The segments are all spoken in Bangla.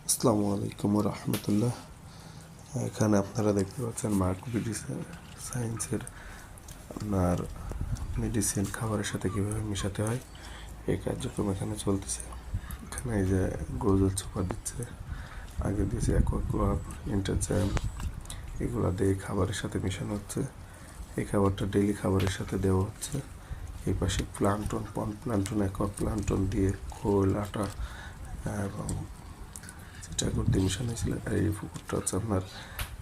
আসসালামু আলাইকুম রহমতুল্লাহ। এখানে আপনারা দেখতে পাচ্ছেন মার্ক মেডিসিন সায়েন্সের আপনার মেডিসিন খাবারের সাথে কীভাবে মেশাতে হয় এই কার্যক্রম এখানে চলতেছে। এখানে এই যে গোজল সুপার দিচ্ছে, আগে দিয়েছে অ্যাকোয়াক্লোভ, ইন্টারজ্যাম, এগুলো দিয়ে খাবারের সাথে মেশানো হচ্ছে। এই খাবারটা ডেইলি খাবারের সাথে দেওয়া হচ্ছে। এই পাশে প্লান্টন, পন প্লান্টন, অ্যাকোয়া প্লান্টন দিয়ে খোল, আটা এবং চিটাগুড় দিয়ে মিশানো ছিল। আর এই পুকুরটা হচ্ছে আপনার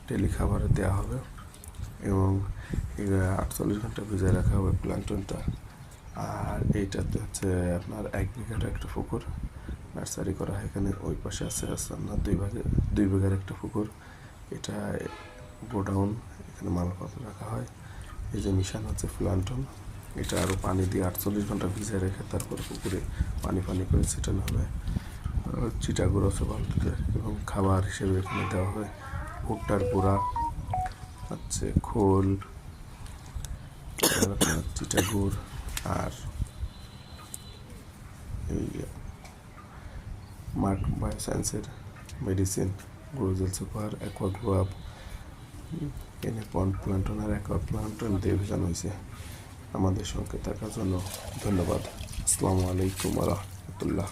ডেলি খাবারে দেওয়া হবে এবং 48 ঘন্টা ভিজায় রাখা হবে প্লান্টনটা। আর এইটাতে হচ্ছে আপনার 1 বিঘার একটা পুকুর নার্সারি করা হয়। এখানে ওই পাশে আছে আপনার 2 বিঘার একটা পুকুর, এটা গোডাউন, এখানে মালপত্র রাখা হয়। এই যে মিশানো হচ্ছে প্লান্টন, এটা আরও পানি দিয়ে 48 ঘন্টা ভিজায় রেখে তারপর পুকুরে পানি করে ছিটানো হবে। চিটাগুড় আছে বালতিতে এবং খাবার হিসেবে এখানে দেওয়া হয় ভুট্টার গুঁড়া, হচ্ছে খোল, চিটাগুড় আর এই মার্ক বায়োসায়েন্সের মেডিসিন গ্রোজেল সুপার, অ্যাকোয়াগ্লোভ, এনে পন প্লান্টন আর অ্যাকোয়া প্লান্টন দিয়ে ভেজানো হয়েছে। আমাদের সঙ্গে থাকার জন্য ধন্যবাদ। আসসালামু আলাইকুম রহমতুল্লাহ।